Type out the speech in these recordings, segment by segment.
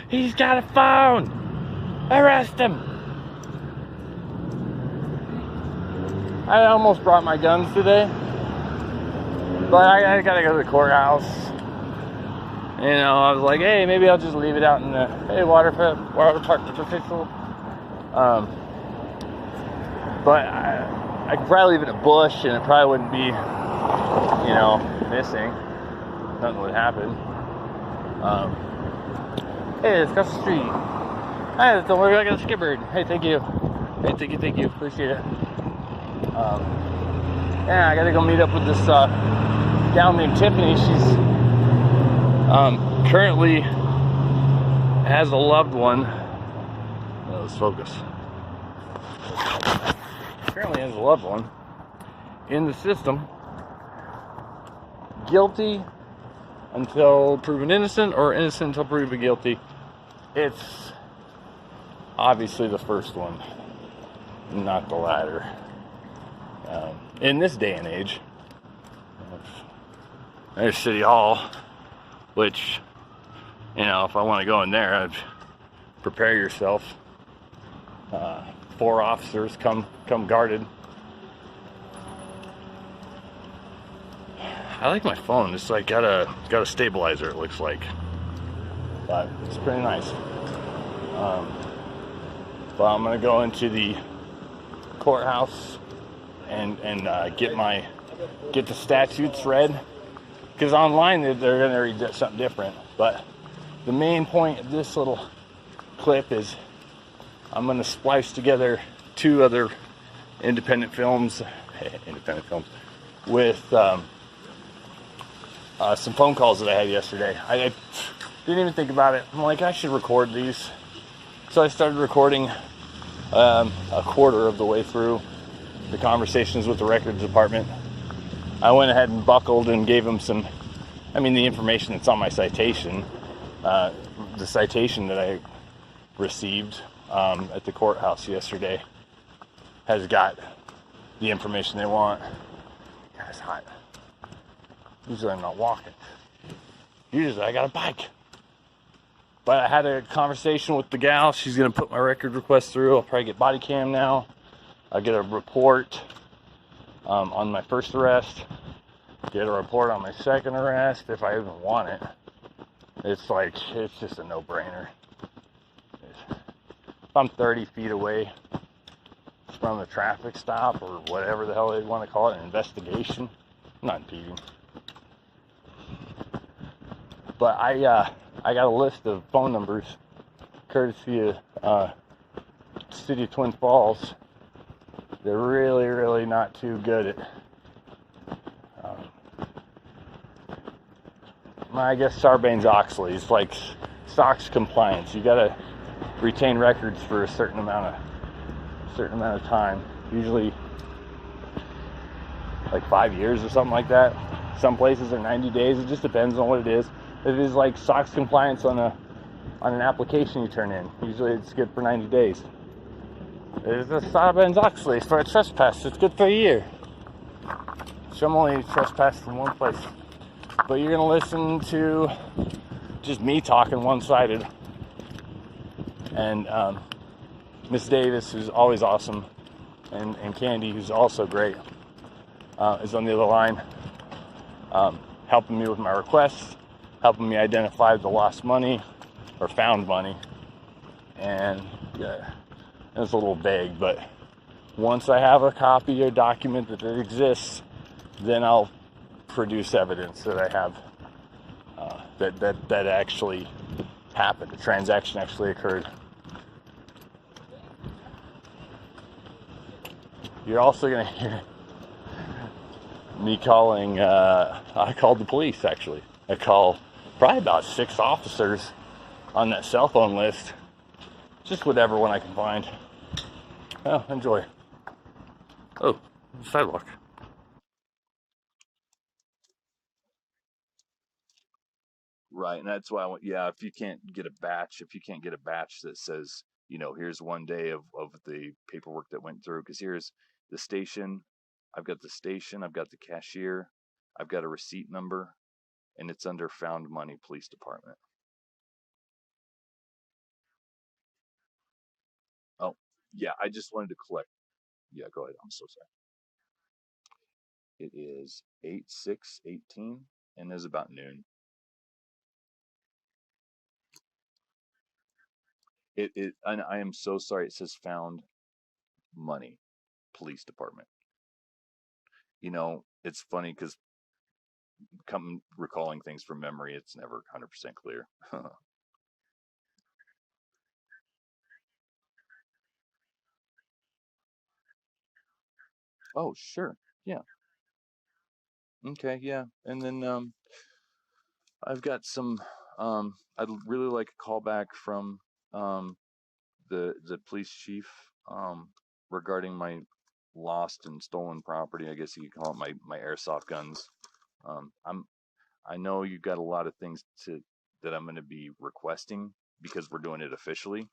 He's got a phone! Arrest him! I almost brought my guns today, but I gotta go to the courthouse. You know, I was like, hey, maybe I'll just leave it out in the, hey, water park official. But I could probably leave it in a bush and it probably wouldn't be, you know, missing. Nothing would happen. Hey, it's across the street. Hey, don't worry, I got a skipper. Hey, thank you. Hey, thank you. Appreciate it. Yeah, I gotta go meet up with this gal named Tiffany. She's currently has a loved one. Let's focus. Currently has a loved one in the system, guilty until proven innocent or innocent until proven guilty. It's obviously the first one, not the latter. In this day and age, there's City Hall, which, you know, if I want to go in there, I'd prepare yourself. 4 officers come guarded. I like my phone. It's like got a stabilizer, it looks like, but it's pretty nice. But I'm gonna go into the courthouse and get the statutes read, because online they're gonna read something different. But the main point of this little clip is I'm gonna splice together 2 other independent films with some phone calls that I had yesterday. I didn't even think about it. I'm like, I should record these. So I started recording a quarter of the way through the conversations with the records department. I went ahead and buckled and gave them the information that's on my citation. The citation that I received at the courthouse yesterday has got the information they want. God, it's hot. Usually I'm not walking. Usually I got a bike. But I had a conversation with the gal. She's going to put my record request through. I'll probably get body cam now. I'll get a report on my first arrest. Get a report on my second arrest if I even want it. It's just a no-brainer. If I'm 30 feet away from a traffic stop or whatever the hell they want to call it, an investigation, I'm not impeding. But I got a list of phone numbers, courtesy of City of Twin Falls. They're really, really not too good at, I guess, Sarbanes-Oxley. It's like SOX compliance. You gotta retain records for a certain amount of time. Usually, like 5 years or something like that. Some places are 90 days. It just depends on what it is. It is like SOX compliance on an application you turn in. Usually it's good for 90 days. There's a Sarbanes-Oxley for a trespass. It's good for a year. So I'm only trespassed in one place. But you're gonna listen to just me talking one-sided. And Miss Davis, who's always awesome, and Candy, who's also great, is on the other line, helping me with my requests, helping me identify the lost money or found money. And yeah, it's a little vague, but once I have a copy or document that it exists, then I'll produce evidence that I have that actually happened. The transaction actually occurred. You're also gonna hear me calling. I called the police, actually. I called probably about 6 officers on that cell phone list. Just whatever one I can find. Oh, enjoy. Oh, sidewalk. Right, and that's why I want. Yeah, if you can't get a batch that says, here's one day of the paperwork that went through, because here's the station. I've got the cashier, I've got a receipt number, and it's under Found Money Police Department. Yeah, I just wanted to collect. Yeah, go ahead. I'm so sorry. It is 8/6/18, and it's about noon. And I am so sorry. It says found money, police department. You know, it's funny because come recalling things from memory, it's never 100% clear. Oh, sure. Yeah. Okay. Yeah. And then I've got some. I'd really like a call back from um, the police chief regarding my lost and stolen property. I guess you could call it my airsoft guns. I'm I know you've got a lot of things that I'm going to be requesting because we're doing it officially,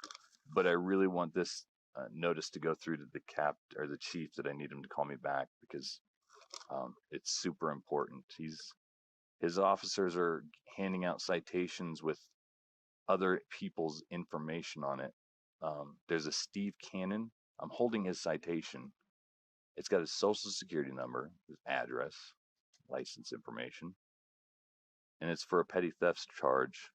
but I really want this notice to go through to the cap or the chief that I need him to call me back because it's super important. His officers are handing out citations with other people's information on it. There's a Steve Cannon. I'm holding his citation. It's got his social security number, his address, license information, and it's for a petty theft charge.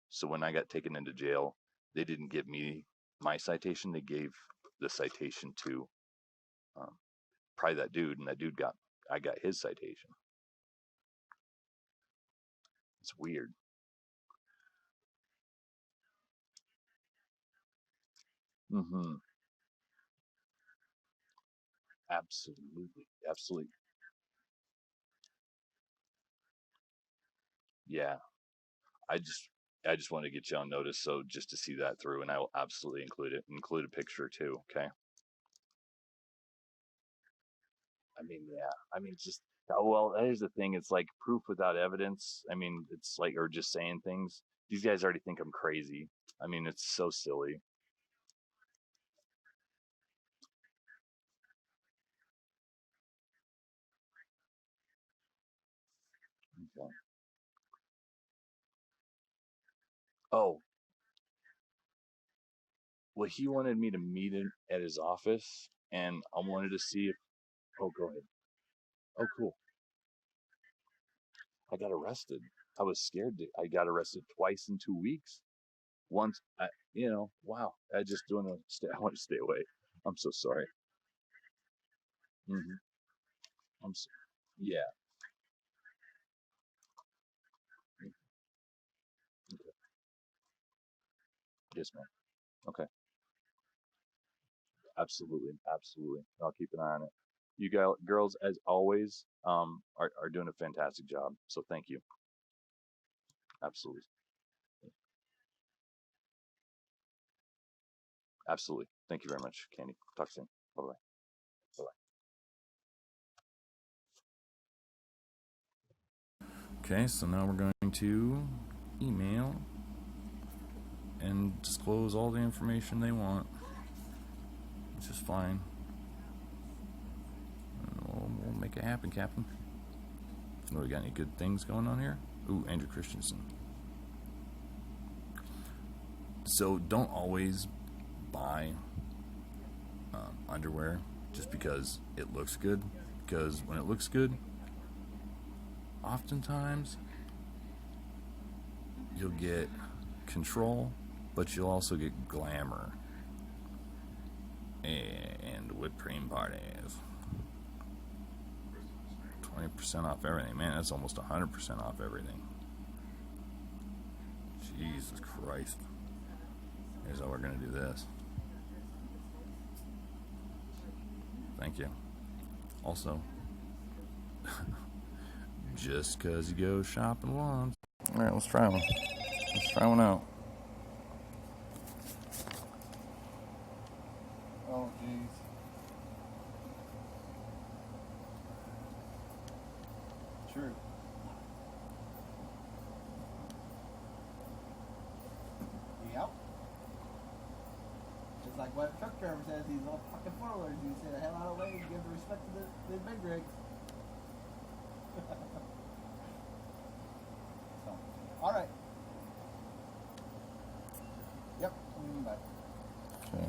So when I got taken into jail, they didn't give me my citation. They gave the citation to um, probably that dude, and that dude I got his citation. It's weird. Mm-hmm. Absolutely, absolutely. Yeah, I just I just want to get you on notice, so just to see that through, and I will absolutely include a picture too. Okay. I mean, yeah. I mean, just well, here's the thing. It's like proof without evidence. I mean, it's like or just saying things. These guys already think I'm crazy. I mean, it's so silly. Okay. Oh, well, he wanted me to meet him at his office, and I wanted to see if. Oh, go ahead. Oh, cool. I got arrested. I was scared. I got arrested twice in 2 weeks. Once, wow. I just doing a stay. I want to stay away. I'm so sorry. Hmm. I'm so, yeah. Mm, okay. Yes, ma'am. Okay. Absolutely, absolutely. I'll keep an eye on it. You girls, as always, are doing a fantastic job. So thank you. Absolutely, absolutely. Thank you very much, Candy. Talk soon. Bye bye. Bye bye. Okay, so now we're going to email and disclose all the information they want, which is fine. We'll make it happen, Captain. Oh, we got any good things going on here? Ooh, Andrew Christensen. So don't always buy underwear just because it looks good. Because when it looks good, oftentimes you'll get control, but you'll also get glamour and whipped cream parties. 20% off everything. Man, that's almost 100% off everything. Jesus Christ. Here's how we're going to do this. Thank you. Also, just because you go shopping once. Alright, let's try one. Let's try one out. Oh, jeez. True. Yep. Just like what truck driver says, these little fucking four-wheelers, you say the hell out of the way and give the respect to the big rigs. So, alright. Yep, what do you mean by Okay.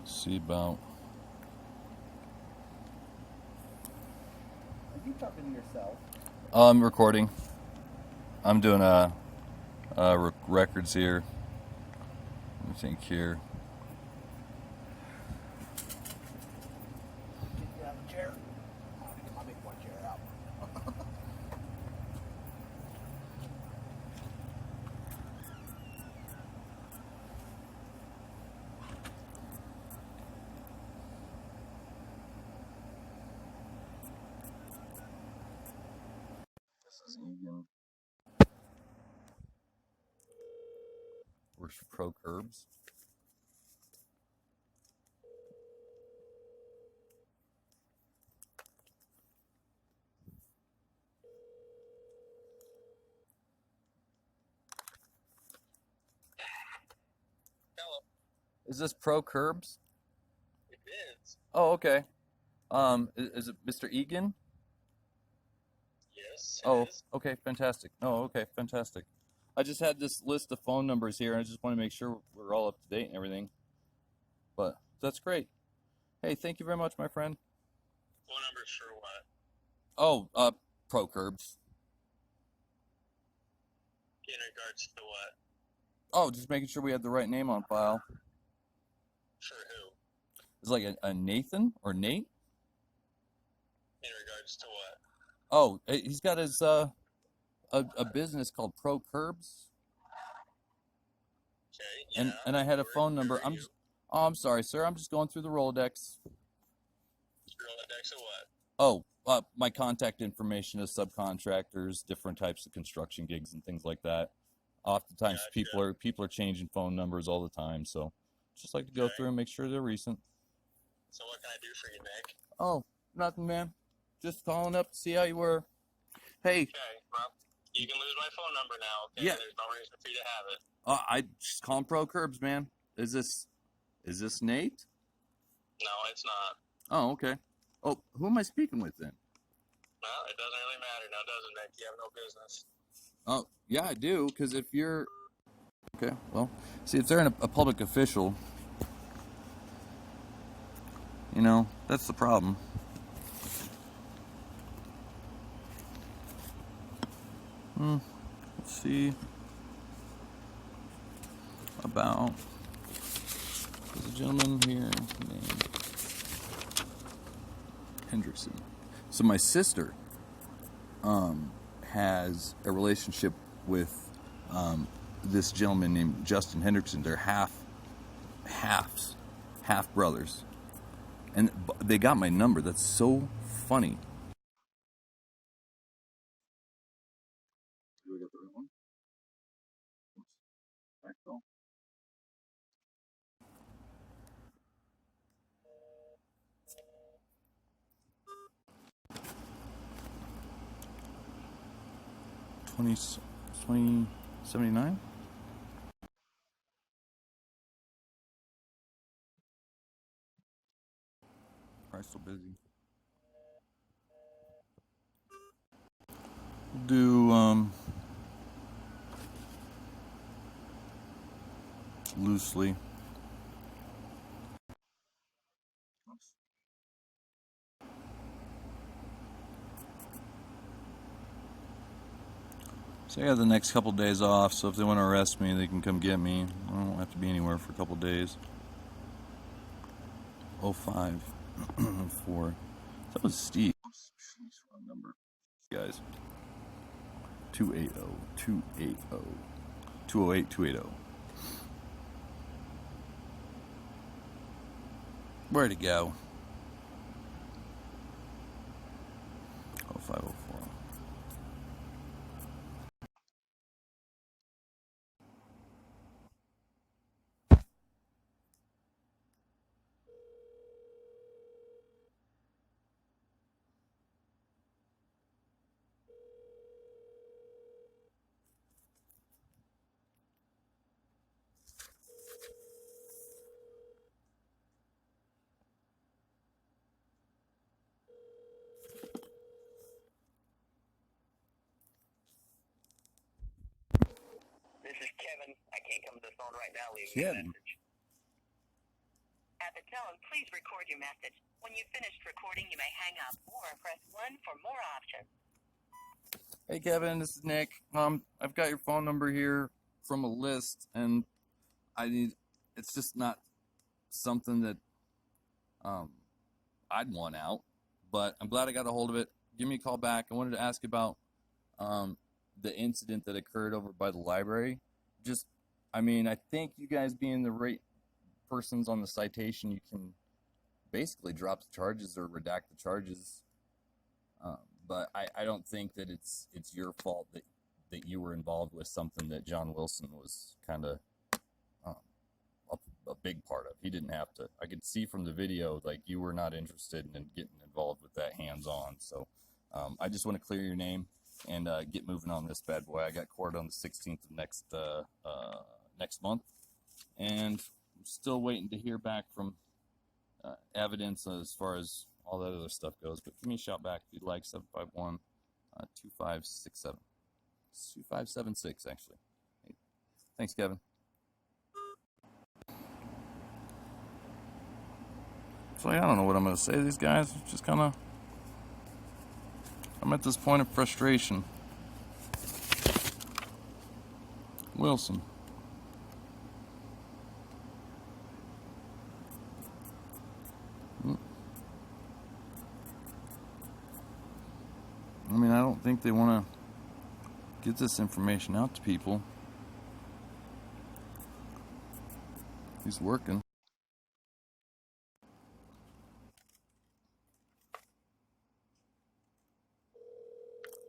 See about. Are you talking to yourself? I'm recording. I'm doing records here. Let me think here. Get out of the chair. I'll make one chair out. This is Eagan. Works for Pro Curbs. Hello. Is this Pro Curbs? It is. Oh, okay. Is it Mr. Eagan? Yes, Oh, it is. okay, fantastic. Oh, okay, fantastic. I just had this list of phone numbers here, and I just want to make sure we're all up to date and everything. But that's great. Hey, thank you very much, my friend. Phone numbers for what? Oh, Pro Curbs. In regards to what? Oh, just making sure we had the right name on file. For who? It's like a Nathan or Nate? In regards to what? Oh, he's got his a business called Pro Curbs, Okay, yeah. and I had a phone Who number. are you? I'm sorry, sir. I'm just going through the Rolodex. Rolodex of what? Oh, my contact information is subcontractors, different types of construction gigs and things like that. Oftentimes, Gotcha. people are changing phone numbers all the time, so just like to go Okay. through and make sure they're recent. So what can I do for you, Nick? Oh, nothing, man. Just calling up to see how you were. Hey, Okay, well, you can lose my phone number now, okay? Yeah. There's no reason for you to have it. I just calling Pro Curbs, man. Is this Nate? No, it's not. Oh, okay. Oh, who am I speaking with then? Well, it doesn't really matter now, does it, Nick? You have no business. Oh, yeah, I do. Because if you're okay, well, see, if they're a public official, you know, that's the problem. Let's see about there's a gentleman here named Hendrickson. So my sister has a relationship with this gentleman named Justin Hendrickson. They're half brothers, and they got my number. That's so funny. Do we get the right one? Back call. $20.79. Probably still busy. Do loosely. So I got the next couple days off, so if they want to arrest me, they can come get me. I don't have to be anywhere for a couple days. 05 4. That was Steve. Jeez, wrong number. Guys. 280 280 208 280. Where'd it go? 0504. This is Kevin. I can't come to the phone right now. Leave me a Kevin? message. At the tone. tone, please record your message. When you've finished recording, you may hang up or press 1 for more options. Hey Kevin, this is Nick. I've got your phone number here from a list, and it's just not something that I'd want out, but I'm glad I got a hold of it. Give me a call back. I wanted to ask about the incident that occurred over by the library. I think you guys being the right persons on the citation, you can basically drop the charges or redact the charges. But I don't think that it's your fault that you were involved with something that John Wilson was kind of a big part of. He didn't have to. I could see from the video, like, you were not interested in getting involved with that hands-on. So I just want to clear your name and get moving on this bad boy. I got court on the 16th of next month, and I'm still waiting to hear back from evidence as far as all that other stuff goes. But give me a shout back if you'd like. 751-2567. 2576, actually. Hey, thanks, Kevin. So I don't know what I'm going to say to these guys. It's just kind of, I'm at this point of frustration. Wilson. I don't think they want to get this information out to people. He's working.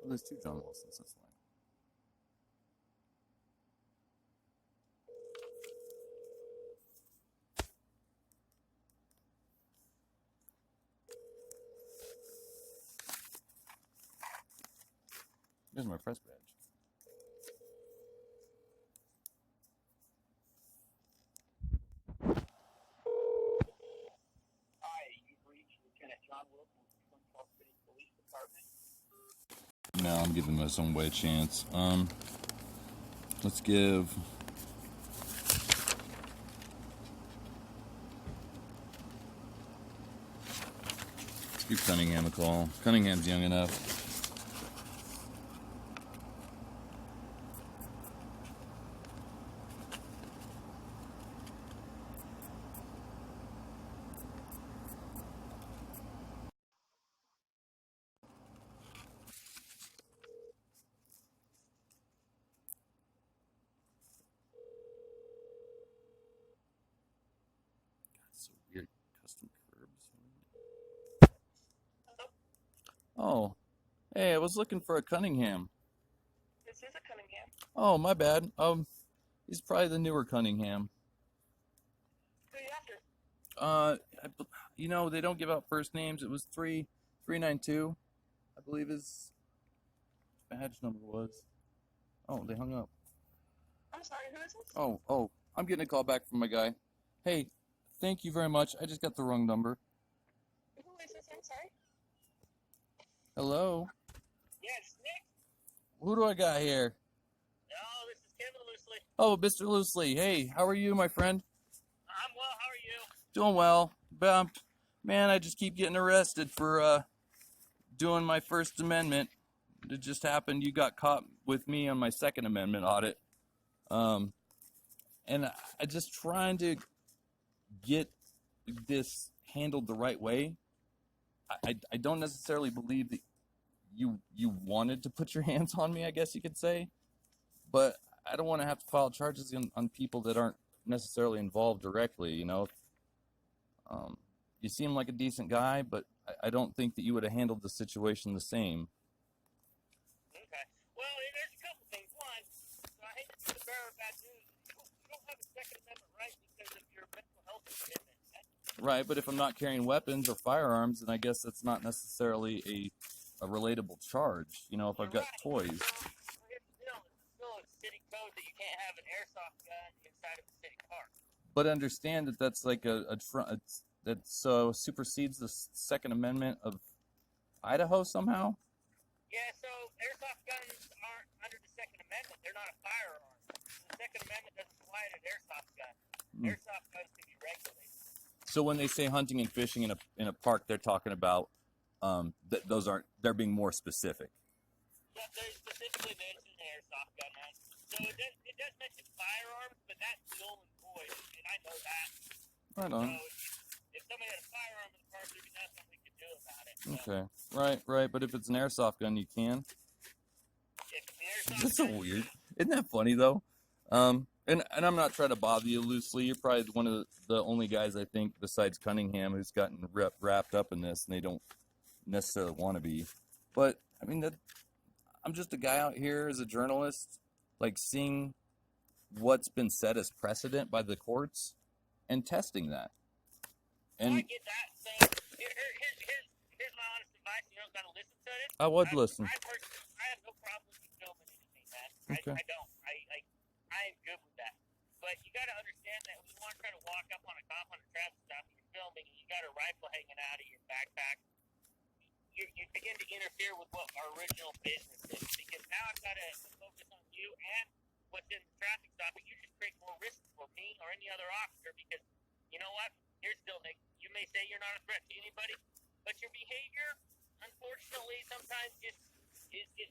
Well, there's two John Wilsons. That's fine. Here's my press badge. Hi, you've reached Lieutenant John Wilson with the Twin Falls City Police Department. No, I'm giving my some way a chance. Let's give Cunningham a call. Cunningham's young enough. So weird, custom curbs. Oh, hey, I was looking for a Cunningham. This is a Cunningham. Oh, my bad. He's probably the newer Cunningham. Who are you after? They don't give out first names. It was 392, I believe his badge number was. Oh, they hung up. I'm sorry, who is this? Oh, I'm getting a call back from my guy. Hey, thank you very much. I just got the wrong number. Who is this? I'm sorry. Hello? Yes, Nick. Who do I got here? Oh, this is Kevin Loosely. Oh, Mr. Loosely. Hey, how are you, my friend? I'm well. How are you? Doing well. But, man, I just keep getting arrested for doing my First Amendment. It just happened. You got caught with me on my Second Amendment audit. And I just trying to get this handled the right way. I don't necessarily believe that you wanted to put your hands on me, I guess you could say. But I don't want to have to file charges on people that aren't necessarily involved directly, You seem like a decent guy, but I don't think that you would have handled the situation the same. Okay. Well, there's a couple things. One, so I hate to be the bearer of bad news. You don't have a Second Amendment right because of your mental health commitment. Right, but if I'm not carrying weapons or firearms, then I guess that's not necessarily a relatable charge. If I've got toys. It's still a city code that you can't have an airsoft gun inside of a city car. But understand that that's like that supersedes the Second Amendment of Idaho somehow. Yeah, so airsoft guns aren't under the Second Amendment. They're not a firearm. The Second Amendment doesn't apply to an airsoft gun. Airsoft guns can be regulated. So when they say hunting and fishing in a park, they're talking about those aren't. They're being more specific. Yeah, they specifically mentioned airsoft gun, man. So it does mention firearms, but that's null and void, and I know that. Right on. So if somebody had a firearm in the park, there'd be nothing we could do about it. So. Okay. Right. But if it's an airsoft gun, you can. If it's an airsoft That's so gun, weird. Isn't that funny though? And I'm not trying to bother you loosely. You're probably one of the only guys I think besides Cunningham who's gotten wrapped up in this, and they don't necessarily want to be. But I mean, I'm just a guy out here as a journalist, like seeing what's been set as precedent by the courts and testing that. And I get that. So here's my honest advice. You don't got to listen to it. I would listen. I have no problem with you filming anything, man. Okay. I don't. I am good with that. But you got to understand that when you want to try to walk up on a cop on a traffic stop and you're filming and you got a rifle hanging out of your backpack, you begin to interfere with what our original business is. Because now I've got to focus on you and what's in the traffic stop, and you just create more risk for me or any other officer. Because you know what? Here's still, Nick. You may say you're not a threat to anybody, but your behavior, unfortunately, sometimes is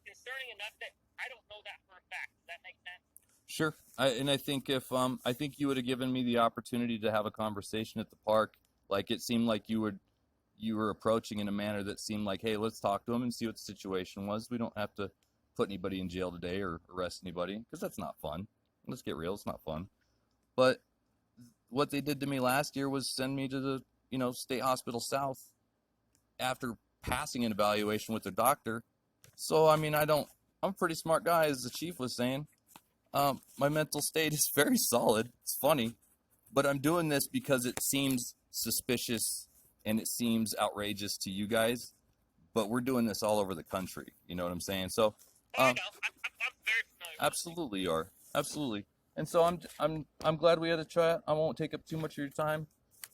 concerning enough that I don't know that for a fact. Does that make sense? Sure. I think if I think you would have given me the opportunity to have a conversation at the park, like it seemed like you were approaching in a manner that seemed like, hey, let's talk to him and see what the situation was. We don't have to put anybody in jail today or arrest anybody, because that's not fun. Let's get real, it's not fun. But what they did to me last year was send me to the State Hospital South after passing an evaluation with the doctor. So I mean, I'm a pretty smart guy, as the chief was saying. My mental state is very solid. It's funny, but I'm doing this because it seems suspicious and it seems outrageous to you guys. But we're doing this all over the country. You know what I'm saying? So, I know. I'm very familiar. absolutely, you are absolutely. And so I'm glad we had a chat. I won't take up too much of your time.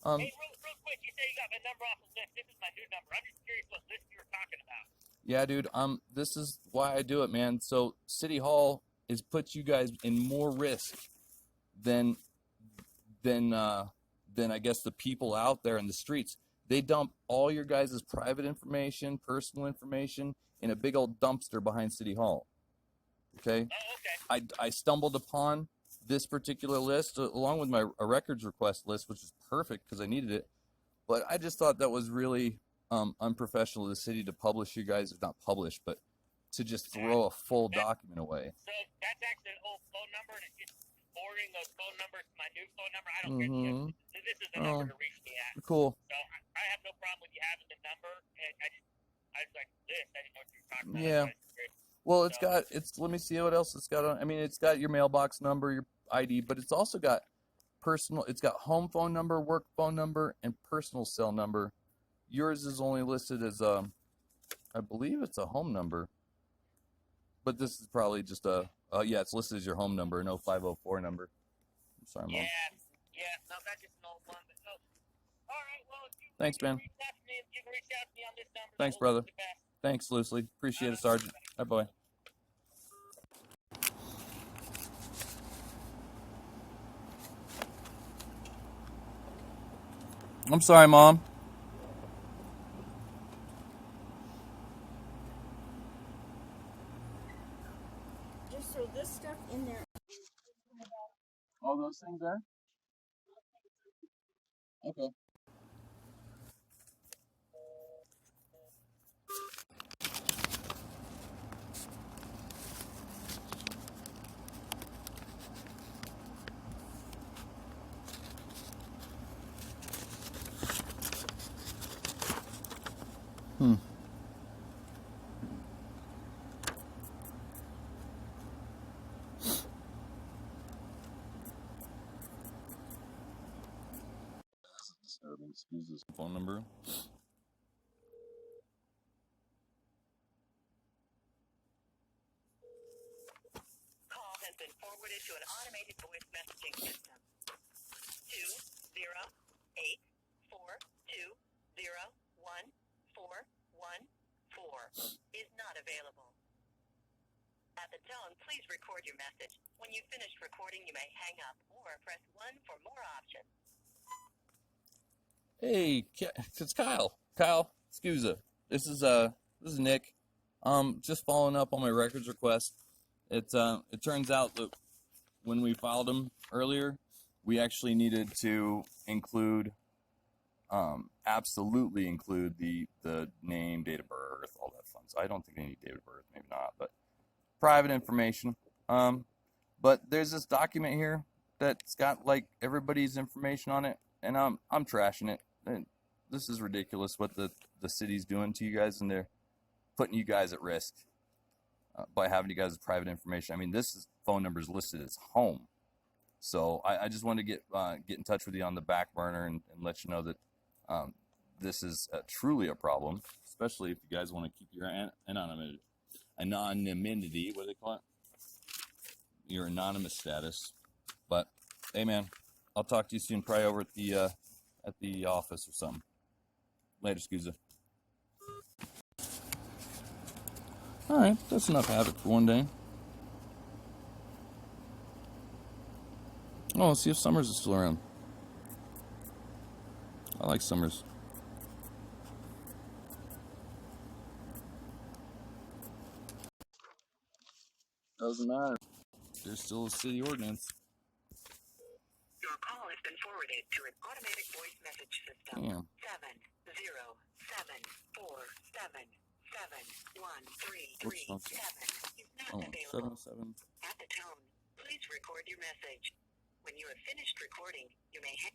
Hey, real quick, you say you got my number off the list. This is my new number. I'm just curious what list you were talking about. Yeah, dude. This is why I do it, man. So City Hall is puts you guys in more risk than I guess the people out there in the streets. They dump all your guys' private information, personal information in a big old dumpster behind City Hall. Okay? Oh, okay. I stumbled upon this particular list along with a records request list, which is perfect because I needed it. But I just thought that was really unprofessional of the city to publish you guys, not publish, but to just throw a full document away. So that's actually an old phone number, and it's just forwarding those phone numbers to my new phone number. I don't care. This is the number to reach me at. Cool. So I have no problem with you having the number. And I was like, this. I didn't know what you were talking about. Yeah. Well, let me see what else it's got on. I mean, it's got your mailbox number, your ID, but it's also got it's got home phone number, work phone number, and personal cell number. Yours is only listed as I believe it's a home number. But this is probably just it's listed as your home number, no 504 number. I'm sorry, Mom. Yeah, no, that's just an old one. But no. All right, well, if you Thanks, man. you can reach out to me on this number. Thanks, brother. Thanks, Loosely. Appreciate it, Sergeant. Bye-bye. I'm sorry, Mom. Just throw this stuff in there. All those things there? Okay. Excuse this phone number. Call has been forwarded to an automated voice messaging system. 208-420-1414 is not available. At the tone, please record your message. When you've finished recording, you may hang up or press 1 for more options. Hey, it's Kyle. Kyle, Scusa. This is Nick. Just following up on my records request. It turns out that when we filed them earlier, we actually needed to include, absolutely include the name, date of birth, all that fun. So I don't think they need date of birth, maybe not, but private information. But there's this document here that's got like everybody's information on it, and I'm trashing it. And this is ridiculous what the city's doing to you guys, and they're putting you guys at risk by having you guys' private information. I mean, phone number is listed as home, so I just wanted to get in touch with you on the back burner and let you know that this is truly a problem, especially if you guys want to keep your anonymity. What do they call it? Your anonymous status. But hey, man, I'll talk to you soon. Probably over at the office or something. Later, Scusa. All right, that's enough havoc for one day. Oh, let's see if Summers is still around. I like Summers. Doesn't matter. There's still a city ordinance. Your call has been forwarded to an automatic voice message system. Damn. 70747713337 is not Oh, available. 707. At the tone, please record your message. When you have finished recording, you may hang.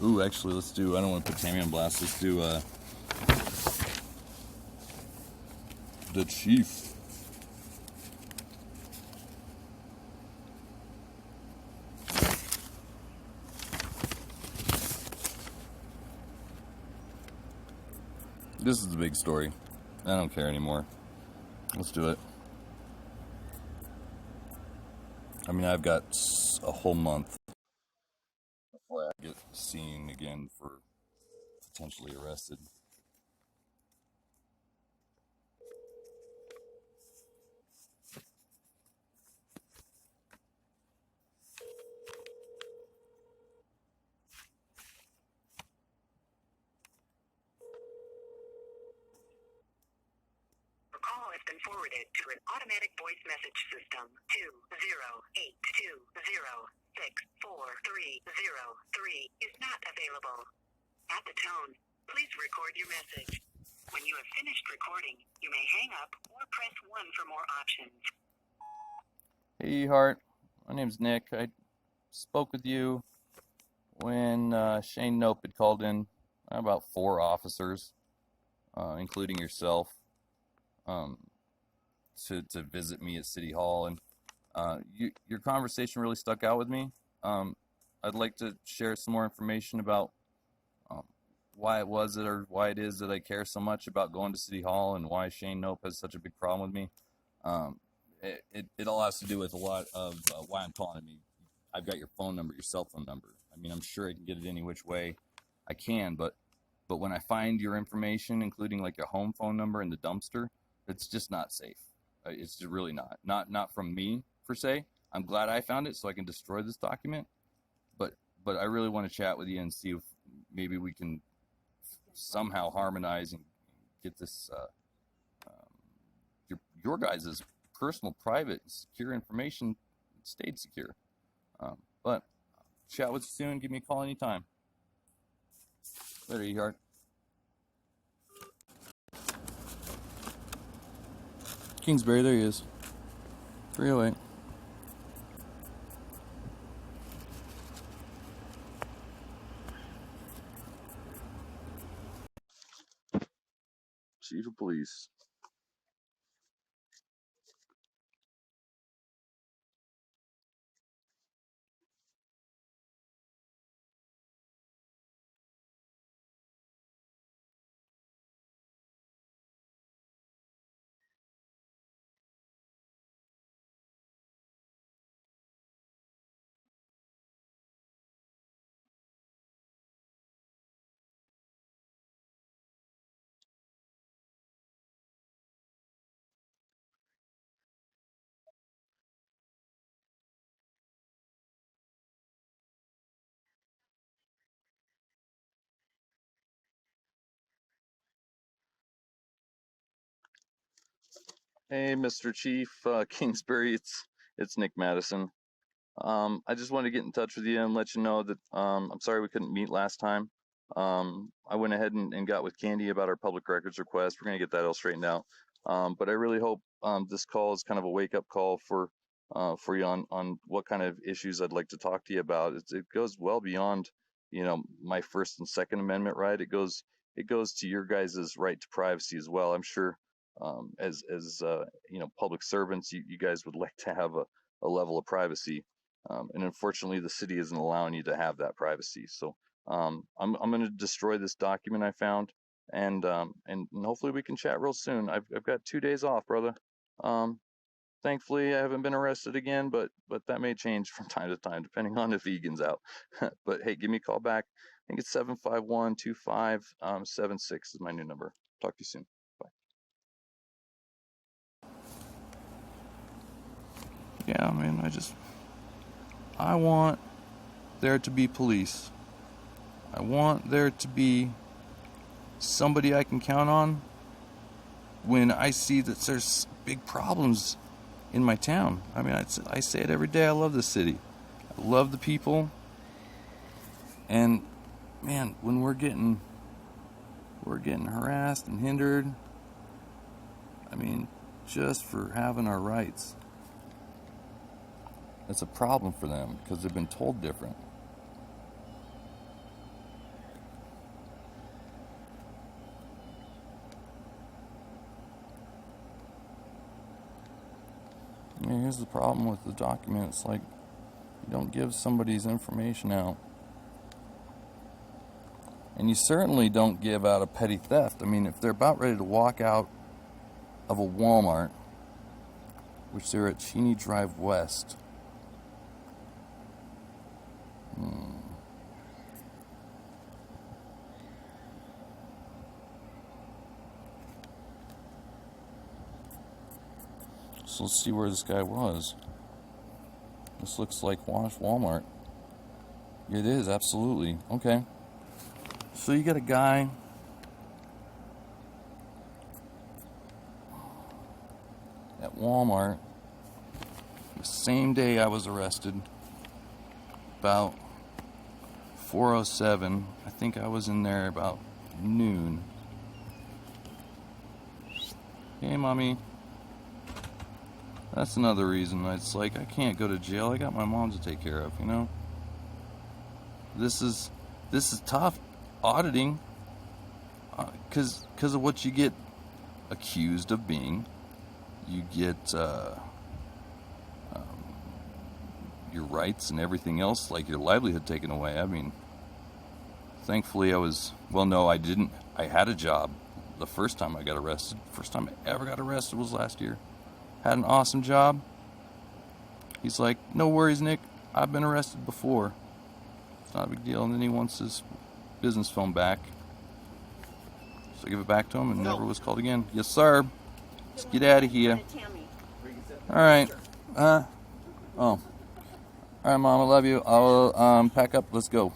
Ooh, actually, let's do. I don't want to put Tammy on blast. Let's do the Chief. This is the big story. I don't care anymore. Let's do it. I mean, I've got a whole month before I get seen again for potentially arrested. Your call has been forwarded to an automatic voice message system. 20820064303 is not available. At the tone, please record your message. When you have finished recording, you may hang up or press 1 for more options. Hey, Hart. My name's Nick. I spoke with you when Shane Nope had called in about 4 officers, including yourself, to visit me at City Hall, and your conversation really stuck out with me. I'd like to share some more information about why it is that I care so much about going to City Hall, and why Shane Nope has such a big problem with me. It all has to do with a lot of why I'm calling. I mean, I've got your phone number, your cell phone number. I mean, I'm sure I can get it any which way I can, but when I find your information, including like your home phone number and the dumpster, it's just not safe. It's just really not. Not from me per se. I'm glad I found it so I can destroy this document, but I really want to chat with you and see if maybe we can somehow harmonize and get this your guys' personal, private, secure information stayed secure. But chat with you soon. Give me a call anytime. Later, Ehart. Kingsbury, there he is. 308. Chief of Police. Hey, Mr. Chief, Kingsbury, it's Nick Madison. I just wanted to get in touch with you and let you know that I'm sorry we couldn't meet last time. I went ahead and got with Candy about our public records request. We're going to get that all straightened out. But I really hope this call is kind of a wake-up call for you on what kind of issues I'd like to talk to you about. It goes well beyond, my First and Second Amendment right. It goes to your guys' right to privacy as well. I'm sure as public servants, you guys would like to have a level of privacy. And unfortunately, the city isn't allowing you to have that privacy. So I'm going to destroy this document I found, and hopefully we can chat real soon. I've got 2 days off, brother. Thankfully, I haven't been arrested again, but that may change from time to time, depending on if Egan's out. But hey, give me a call back. I think it's 751-2576 is my new number. Talk to you soon. Bye. Yeah, man, I want there to be police. I want there to be somebody I can count on when I see that there's big problems in my town. I mean, I say it every day. I love the city. I love the people. And man, when we're getting harassed and hindered, I mean, just for having our rights, it's a problem for them because they've been told different. I mean, here's the problem with the document. It's like you don't give somebody's information out. And you certainly don't give out a petty theft. I mean, if they're about ready to walk out of a Walmart, which they're at Cheney Drive West, So let's see where this guy was. This looks like Walmart. It is, absolutely. Okay. So you got a guy at Walmart the same day I was arrested, about 4:07. I think I was in there about noon. Hey, mommy. That's another reason. It's like I can't go to jail. I got my mom to take care of, This is tough auditing because of what you get accused of being. You get your rights and everything else, like your livelihood, taken away. I mean, thankfully I didn't. I had a job the first time I got arrested. First time I ever got arrested was last year. Had an awesome job. He's like, no worries, Nick. I've been arrested before. It's not a big deal. And then he wants his business phone back. So I give it back to him and never was called again. Yes, sir. Let's get out of here. All right. All right, Mom. I love you. I'll pack up. Let's go.